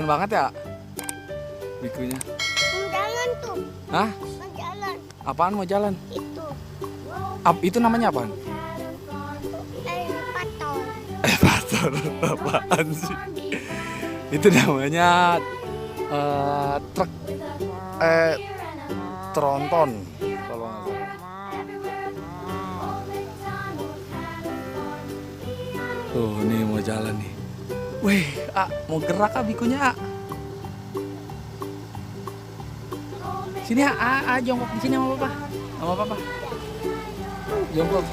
banget ya bikunya. Mau jalan tuh. Hah? Mau jalan. Apaan mau jalan? Itu. Itu namanya apaan? Elevator. Elevator apaan sih? Itu namanya truk tronton kalau nggak salah. Tuh, nih mau jalan nih. Wih, mau gerak bikunya. Sini jongkok di sini sama papa. Sama papa. Jongkok.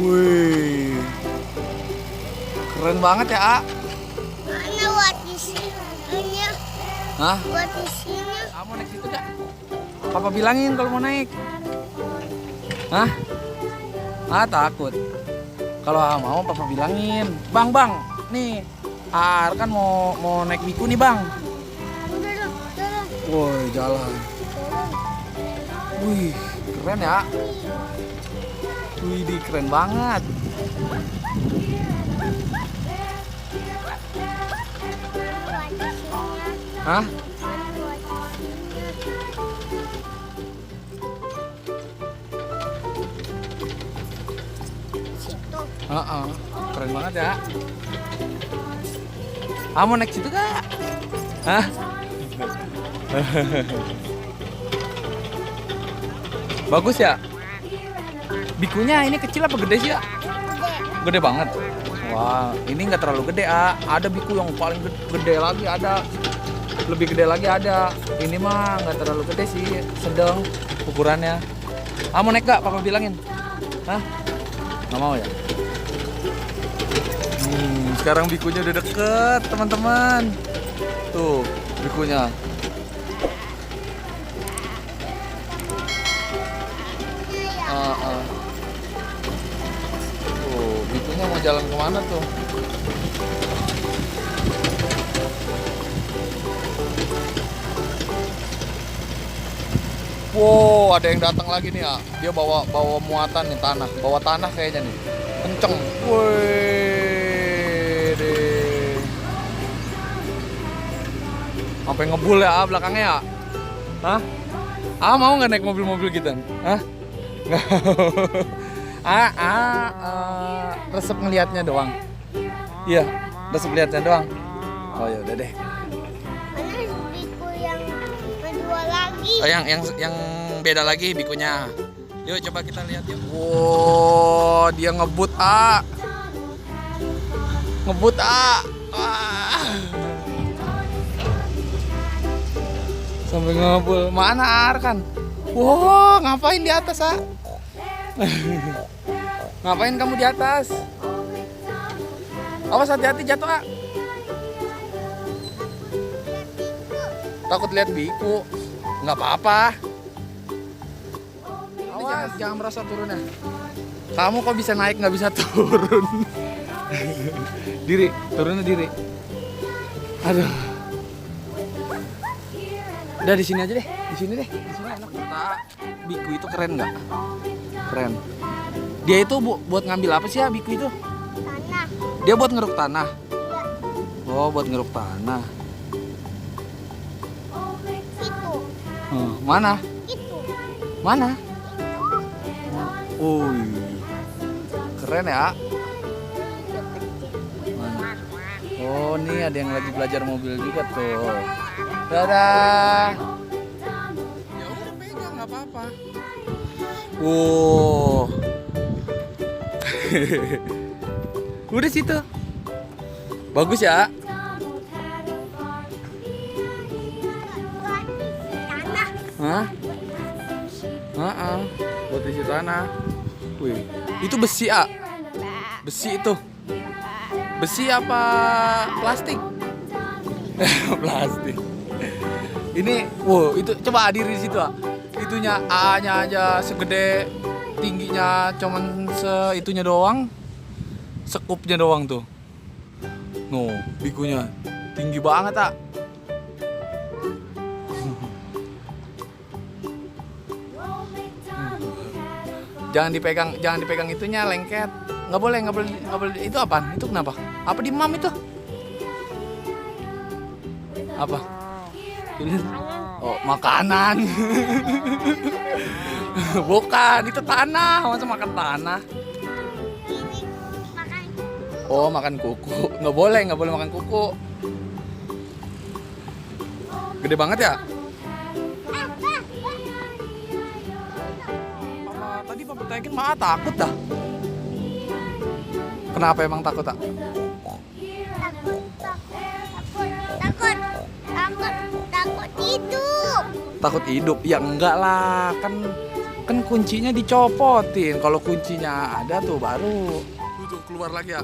Wih. Keren banget ya, Mana buat di sini? Hah? Buat di sini. Mau naik situ gak? Papa bilangin kalau mau naik. Hah? Takut. Kalau mau papa bilangin. Bang, nih. Kan mau naik biku nih, Bang. Udah. Woi, jalan. Wih, keren ya. Wih, keren banget. Hah? Keren banget ya. Mau naik situ gak? Hah? Bagus ya? Bikunya ini kecil apa gede sih ya? Gede banget. Wah, ini nggak terlalu gede Ada biku yang paling gede lagi ada. Lebih gede lagi ada. Ini mah nggak terlalu gede sih, sedang ukurannya. Mau naik gak? Papa bilangin. Hah? Nggak mau ya? Sekarang bikunya udah deket, teman-teman. Tuh, bikunya. Tuh, bikunya mau jalan kemana tuh? Wow, ada yang datang lagi nih ya. Dia bawa muatan nih, bawa tanah kayaknya nih. Kenceng. Wih, deh. Sampai ngebul ya belakangnya ya. Hah? Mau nggak naik mobil-mobil gitu? Hah? Nggak. Resep ngelihatnya doang. Iya, resep ngelihatnya doang. Oh ya udah deh. Mana biku yang kedua lagi? Oh, yang beda lagi bikunya. Yuk coba kita lihat yuk. Wow, dia ngebut Ngebut Wah. Sampai ngebul. Mana Arkan? Wow, ngapain di atas Ngapain kamu di atas? Awas hati-hati jatuh Takut lihat biku. Nggak apa-apa. Awas, jangan merasa turun ya. Kamu kok bisa naik nggak bisa turun? Turunnya diri. Aduh. Udah di sini aja deh. Di sini enak. Biku itu keren nggak? Keren. Dia itu buat ngambil apa sih ya biku itu? Tanah. Dia buat ngeruk tanah. Oh, buat ngeruk tanah. Itu. Mana? Itu. Mana? Keren ya. Mana? Oh, nih ada yang lagi belajar mobil juga tuh. Dadah. Ya udah pegang nggak apa-apa. Udah situ. Bagus ya. Tanah. Hah? Buat isi tanah. Wih, itu besi Besi itu. Besi apa plastik? Plastik. Ini, wow, itu coba diri di situ Itunya A-nya aja segede, tingginya cuman itunya doang. Sekupnya doang tuh. No, bikunya tinggi banget Jangan dipegang itunya, lengket. Nggak boleh. Itu apaan? Itu kenapa? Apa dimam itu? Apa? Tulis. Oh, makanan. Bukan, itu tanah. Masa makan tanah? Ini makan. Oh, makan kuku. Nggak boleh makan kuku. Gede banget ya? Tadi Papa tanya Maa takut dah. Kenapa emang takut, tak? Takut hidup. Takut hidup? Ya enggak lah, kan kuncinya dicopotin. Kalau kuncinya ada tuh baru. Tuh keluar lagi ya.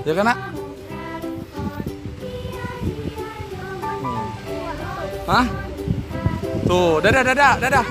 Ya kan, Nak? Hah? Tuh, dadah.